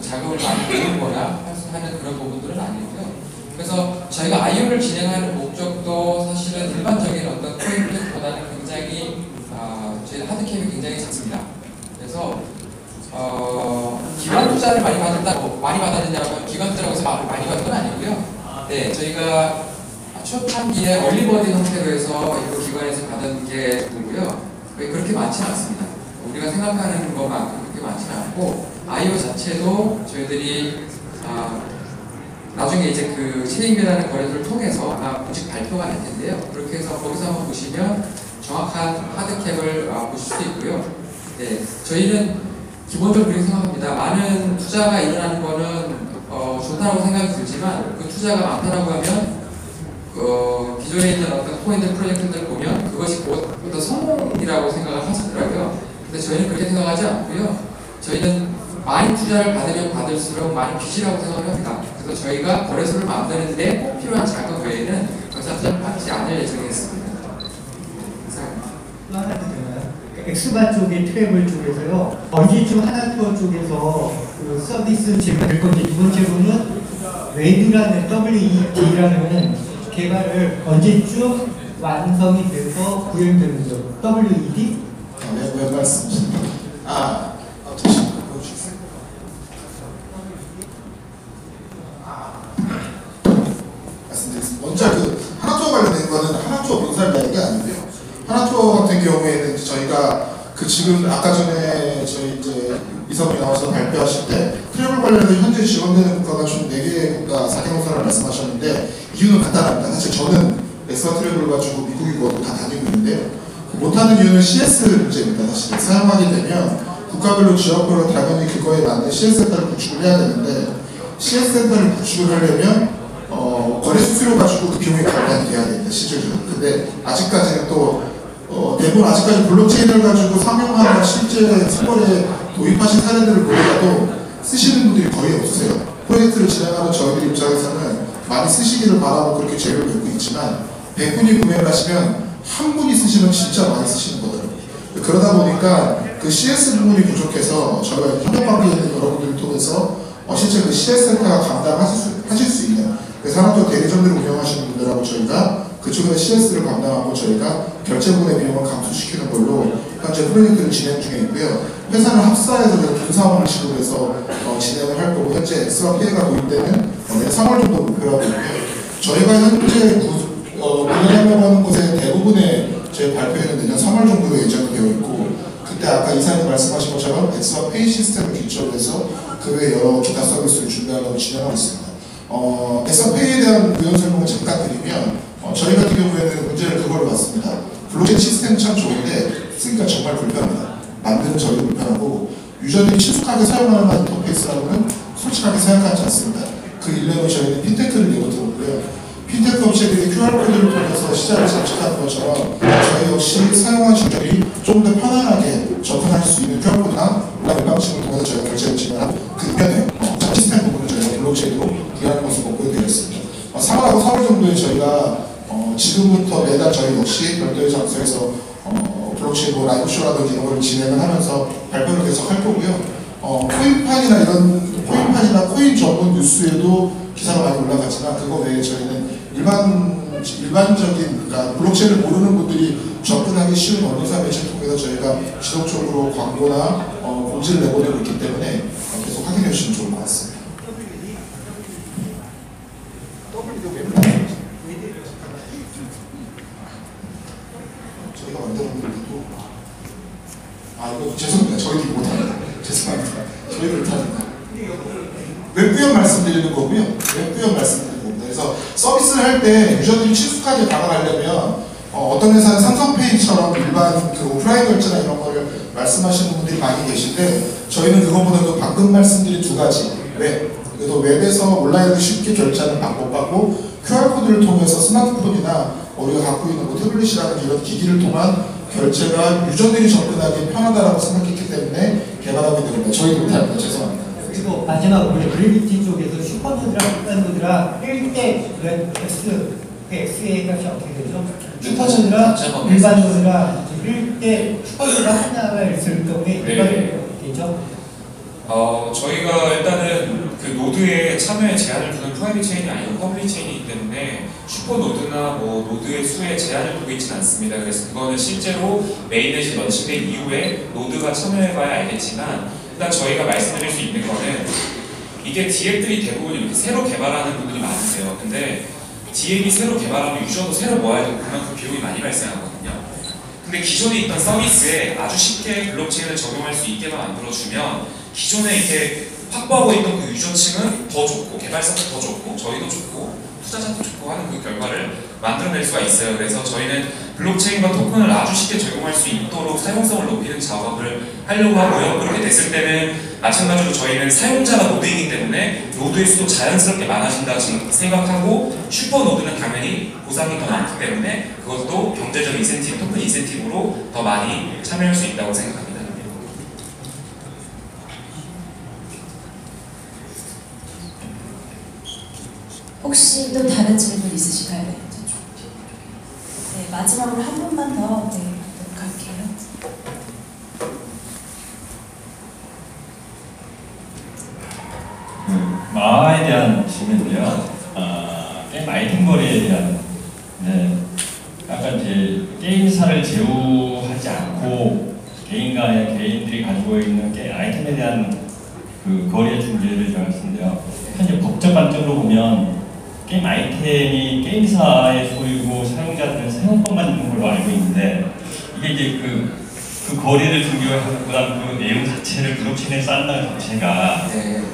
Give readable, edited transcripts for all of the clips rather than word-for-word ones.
자금을 많이 모으거나 하는 그런 부분들은 아니고요. 그래서 저희가 IO를 진행하는 목적도 사실은 일반적인 어떤 코인 프로젝트보다는 굉장히 저희 하드캡이 굉장히 작습니다. 그래서 기관 투자를 많이 받았느냐고 기관 투자라고 해서 많이 받은 건 아니고요. 네, 저희가 초창기에 얼리버드 형태로 해서 일부 기관에서 받은 게 누구고요. 그렇게 많지는 않습니다. 우리가 생각하는 것만큼 그렇게 많지는 않고 IO 자체도 저희들이 나중에 이제 그 체인이라는 거래소를 통해서 아마 공식 발표가 될 텐데요. 그렇게 해서 거기서 한번 보시면 정확한 하드캡을 보실 수 있고요. 네, 저희는 기본적으로 그렇게 생각합니다. 많은 투자가 일어나는 거는 좋다고 생각이 들지만 그 투자가 많다라고 하면 기존에 있는 어떤 코인들 프로젝트들 보면 그것이 어떤 성공이라고 생각을 하시더라고요. 근데 저희는 그렇게 생각하지 않고요. 저희는 많이 투자를 받으면 받을수록 많이 빚이라고 생각을 합니다. 그래서 저희가 거래소를 만드는데 꼭 필요한 자금 외에는 그것을 투자를 받지 않을 예정이었습니다. 또 하나 더 되나요? 엑스바 쪽의 트래블 쪽에서요. 언제쯤 하나투어 쪽에서 그 서비스 제공될 건지, 두 번째로는 웨이드라는 WED라는 개발을 언제쯤 완성이 돼서 구현되는 점. WED? 왜 말씀하십니까? 말씀드리겠습니다. 먼저 그 하나투어 관련된 거는 하나투어 본사를 내는 게 아니고요. 하나투어 같은 경우에는 저희가 지금 아까 전에 저희 이제 이사분이 나와서 발표하실 때 트래블 관련해서 현재 지원되는 국가가 총 4개의 국가 4개 국가를 말씀하셨는데 이유는 간단합니다. 사실 저는 엑스바 트래블을 가지고 미국이고 다 다니고 있는데요. 못하는 이유는 CS 문제입니다. 사실 사용하게 되면 국가별로 지역별로 당연히 그거에 맞는 CS 센터를 구축을 해야 되는데 CS 센터를 구축을 하려면 거래 수수료 가지고 그 비용이 발생이 돼야 됩니다. 실질적으로. 근데 아직까지는 또 대부분 아직까지 블록체인을 가지고 상용화나 실제 사거리에 도입하신 사례들을 보더라도 쓰시는 분들이 거의 없으세요. 프로젝트를 진행하는 저희들 입장에서는 많이 쓰시기를 바라고 그렇게 제휴를 맺고 있지만 100분이 구매를 하시면 한 분이 쓰시면 진짜 많이 쓰시는 거더라고요. 그러다 보니까 그 CS 부분이 부족해서 저희가 협력관계에 있는 여러분들을 통해서 실제 그 CS 센터가 감당하실 수 있는 산업적 대리점들을 운영하시는 분들하고 저희가 그쪽에서 CS를 감당하고 저희가 결제분의 비용을 감소시키는 걸로 현재 프로젝트를 진행 중에 있고요. 회사를 합사해서 분사 방식으로 해서 진행을 할 거고 현재 엑스바 페이가 도입되는 내년 3월 정도 목표로 하고 있고요. 저희가 현재 운영하려고 하는 곳의 대부분의 저희 발표에는 내년 3월 정도로 예정이 되어 있고 그때 아까 이사님 말씀하신 것처럼 엑스바 페이 시스템을 기초로 해서 그 외에 여러 기타 서비스를 준비하려고 진행하고 있습니다. 엑스바 페이에 대한 부연 설명을 잠깐 드리면 저희 같은 경우에는 문제를 그걸로 봤습니다. 블록체인 시스템 참 좋은데 쓰기가 정말 불편합니다. 만드는 저희도 불편하고 유저들이 친숙하게 사용하는 인터페이스라고는 솔직하게 생각하지 않습니다. 그 일련으로 저희는 핀테크를 예로 들었고요. 핀테크 업체들이 QR코드를 통해서 시장을 장착하는 것처럼 저희 역시 사용하신 분들이 좀 더 편안하게 접근할 수 있는 QR코드나 온라인 방식을 통해서 저희가 결제를 진행하고 그 이면에 시스템 부분을 저희가 블록체인으로 구현하는 것을 목표로 되어 있습니다. 3월하고 4월 정도에 저희가 지금부터 매달 저희 역시 별도의 장소에서 블록체인 라이브쇼라든지 이런 걸 진행을 하면서 발표를 계속 할 거고요. 코인판이나 코인 전문 뉴스에도 기사가 많이 올라갔지만 그거 외에 저희는 일반적인 그러니까 블록체인을 모르는 분들이 접근하기 쉬운 언론사 매체를 통해서 저희가 지속적으로 광고나 공지를 내보내고 있기 때문에 계속 확인해 주시면 좋을 것 같습니다. 저희가 만들어놓은 것도 이거 죄송합니다. 저희도 못합니다. 죄송합니다. 저희도 못합니다. 웹구현 말씀드리는 거고요. 웹구현 말씀드리는 겁니다. 그래서 서비스를 할 때 유저들이 친숙하게 다가가려면 어떤 회사는 삼성페이처럼 일반 그 오프라인 결제나 이런 거를 말씀하시는 분들이 많이 계신데 저희는 그것보다도 방금 말씀드린 두 가지 그래서 웹에서 온라인으로 쉽게 결제하는 방법하고 QR코드를 통해서 스마트폰이나 우리가 갖고 있는 태블릿이라는 이런 기기를 통한 결제가 유저들이 접근하기 편하다고 생각했기 때문에 개발하고 있는 겁니다. 저희도 못합니다. 죄송합니다. 그리고 마지막으로 그래비티 쪽에서 슈퍼노드랑 1대 XA 값이 어떻게 되죠? 슈퍼노드랑 일반 노드랑 1대 슈퍼노드가 하나가 있을 경우에 일반이 되죠? 저희가 일단은 그 노드에 참여에 제한을 두는 프라이빗 체인이 아니고 퍼블릭 체인이기 때문에 슈퍼 노드나 뭐 노드의 수에 제한을 두고 있지는 않습니다. 그래서 그거는 실제로 메인넷이 런칭된 이후에 노드가 참여해봐야 알겠지만 일단 저희가 말씀드릴 수 있는 거는 이게 DApp들이 대부분 이렇게 새로 개발하는 분들이 많으세요. 근데 DApp이 새로 개발하면 유저도 새로 모아야 되고 그만큼 비용이 많이 발생하거든요. 근데 기존에 있던 서비스에 아주 쉽게 블록체인을 적용할 수 있게만 만들어주면 기존에 이렇게 확보하고 있던 그 유저층은 더 좋고 개발사도 더 좋고 저희도 좋고 투자자도 좋고 하는 그 결과를 만들어낼 수가 있어요. 그래서 저희는 블록체인과 토큰을 아주 쉽게 적용할 수 있도록 사용성을 높이는 작업을 하려고 하고요. 그렇게 됐을 때는 마찬가지로 저희는 사용자가 노드이기 때문에 노드의 수도 자연스럽게 많아진다고 생각하고 슈퍼 노드는 당연히 보상이 더 많기 때문에 그것도 경제적 인센티브, 토큰 인센티브로 더 많이 참여할 수 있다고 생각합니다. 혹시 또 다른 질문 있으실까요? 네, 마지막으로 한 분만 더 하도록 할게요. 마화에 대한 질문인데요. 게임 아이템 거래에 대한 약간 이제 게임사를 제휴하지 않고 개인들이 가지고 있는 아이템에 대한 그 거래 중재를 정했는데요. 현재 법적 관점으로 보면 게임 아이템이 게임사의 소유고 사용자들은 사용권만 있는 걸로 알고 있는데 이게 이제 그 거래를 중개하고 그다음 그 내용 자체를 블록체인에 쌓는다는 자체가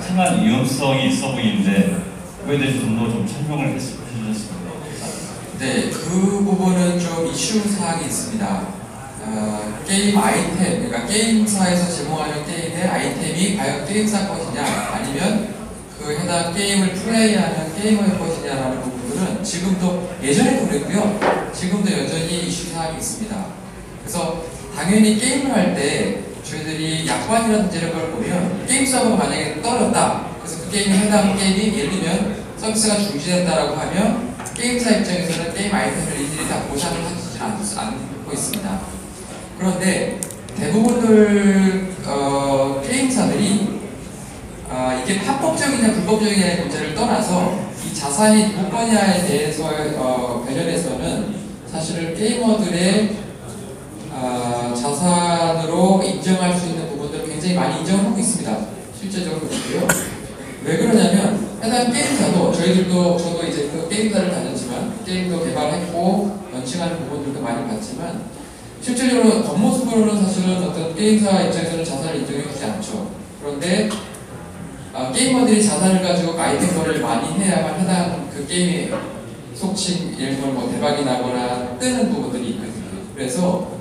상당한 위험성이 있어 보이는데 그거에 대해서 좀 더 설명을 해주셨습니다. 네, 그 부분은 좀 이슈 사항이 있습니다. 게임 아이템, 그러니까 게임사에서 제공하는 게임의 아이템이 과연 게임사 것이냐 아니면 그 해당 게임을 플레이하는 게이머의 것이냐라는 부분들은 지금도 예전에도 그랬고요. 지금도 여전히 이슈 사항이 있습니다. 그래서 당연히 게임을 할 때 저희들이 약관이라든지 이런 걸 보면 게임 서버가 만약에 떨어졌다. 그래서 그 게임에 해당 게임이 예를 들면 서비스가 중지된다라고 하면 게임사 입장에서는 게임 아이템을 이들이 다 보상을 하지 않고 있습니다. 그런데 대부분들 게임사들이 이게 합법적이냐 불법적이냐의 문제를 떠나서 이 자산이 누구 거냐에 대해서 관련해서는 사실은 게이머들의 자산으로 인정할 수 있는 부분들을 굉장히 많이 인정을 하고 있습니다. 실제적으로 그렇고요. 왜 그러냐면 해당 게임사도 저도 이제 그 게임사를 다녔지만 게임도 개발했고 런칭하는 부분들도 많이 봤지만 실질적으로 겉모습으로는 사실은 어떤 게임사 입장에서는 자산을 인정해 주지 않죠. 그런데 게이머들이 자산을 가지고 아이템 거래를 많이 해야만 해당 그 게임이 속칭 예를 들면 뭐 대박이 나거나 뜨는 부분들이 있거든요. 그래서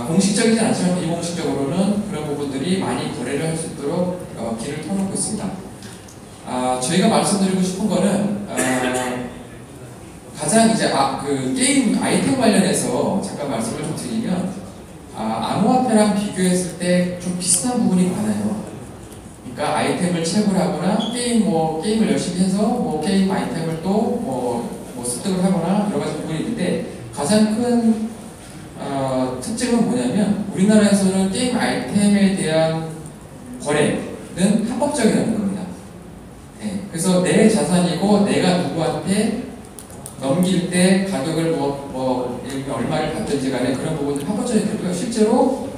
공식적이진 않지만 비공식적으로는 그런 부분들이 많이 거래를 할 수 있도록 길을 터놓고 있습니다. 저희가 말씀드리고 싶은 거는 가장 이제 그 게임 아이템 관련해서 잠깐 말씀을 좀 드리면 암호화폐랑 비교했을 때 좀 비슷한 부분이 많아요. 그러니까 아이템을 채굴하거나 게임을 열심히 해서 게임 아이템을 또 습득을 하거나 여러 가지 부분이 있는데 가장 큰 특징은 뭐냐면 우리나라에서는 게임 아이템에 대한 거래는 합법적이라는 겁니다. 네, 그래서 내 자산이고 내가 누구한테 넘길 때 가격을 얼마를 받든지 간에 그런 부분은 합법적이 되고요. 실제로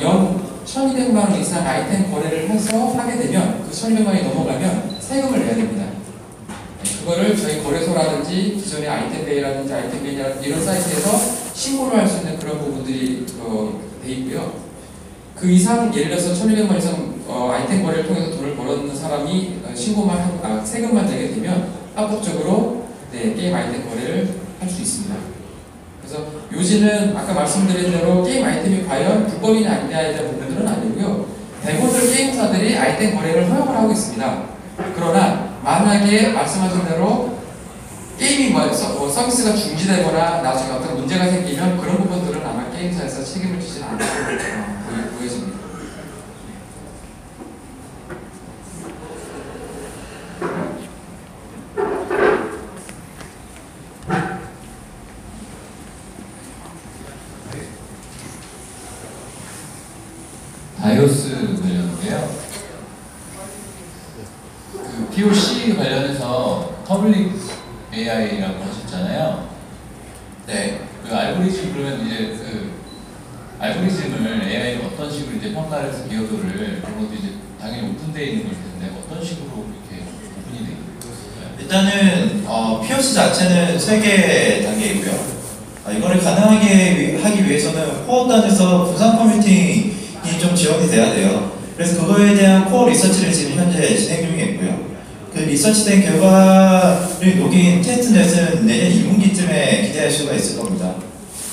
연 1200만 원 이상 아이템 거래를 해서 하게 되면 그 1200만 원이 넘어가면 세금을 내야 됩니다. 그거를 저희 거래소라든지 기존의 아이템베이라든지 아이템베이라든지 이런 사이트에서 신고를 할 수 있는 그런 부분들이 돼 있고요. 그 이상 예를 들어서 1200만 원 이상 아이템 거래를 통해서 돈을 벌었는 사람이 신고만 하고 세금만 내게 되면 합법적으로 게임 아이템 거래를 할 수 있습니다. 그래서 요지는 아까 말씀드린 대로 게임 아이템이 과연 불법이냐 아니냐에 대한 부분들은 아니고요. 대부분 게임사들이 아이템 거래를 허용을 하고 있습니다. 그러나 만약에 말씀하신 대로 게임이 서비스가 중지되거나 나중에 어떤 문제가 생기면 그런 부분들은 아마 게임사에서 책임을 지지는 않을 것으로 보여집니다. 제우스 관련인데요. 그 POC 관련해서 퍼블릭 AI라고 하셨잖아요. 네. 그 알고리즘 그러면 이제 그 알고리즘을 AI를 어떤 식으로 이제 평가를 해서 비교도를 그런 것도 이제 당연히 오픈되어 있는 걸 텐데 어떤 식으로 이렇게 오픈이 되어 있을까요? 일단은 POC 자체는 3개 단계이고요. 이거를 가능하게 하기 위해서는 코어 단에서 분산 컴퓨팅이 좀 지원이 돼야 돼요. 그래서 그거에 대한 코어 리서치를 지금 현재 진행 중에 있고요. 그 리서치된 결과를 녹인 테스트넷은 내년 2분기쯤에 기대할 수가 있을 겁니다.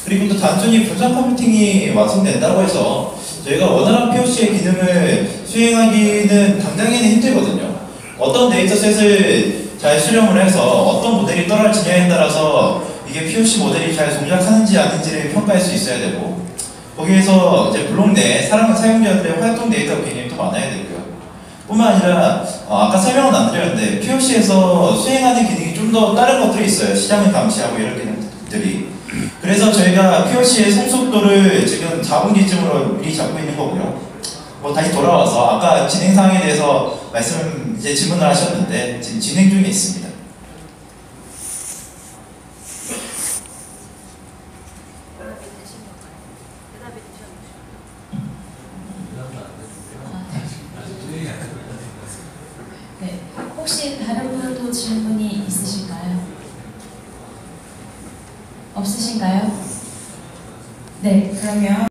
그리고 또 단순히 분산 컴퓨팅이 완성된다고 해서 저희가 원활한 POC의 기능을 수행하기는 당장에는 힘들거든요. 어떤 데이터셋을 잘 수령을 해서 어떤 모델이 떨어지냐에 따라서 이게 POC 모델이 잘 동작하는지 아닌지를 평가할 수 있어야 되고, 거기에서 이제 블록 내 사용자들의 활동 데이터 굉장히 또 많아야 되고요. 뿐만 아니라 아까 설명은 안 드렸는데 POC에서 수행하는 기능이 좀 더 다른 것들이 있어요. 시장을 감시하고 이런 기능들이. 그래서 저희가 POC의 성숙도를 지금 4분기쯤으로 미리 잡고 있는 거고요. 다시 돌아와서 아까 진행사항에 대해서 질문을 하셨는데 지금 진행 중에 있습니다. 네. 혹시 다른 분도 질문이 있으실까요? 없으신가요? 네, 그러면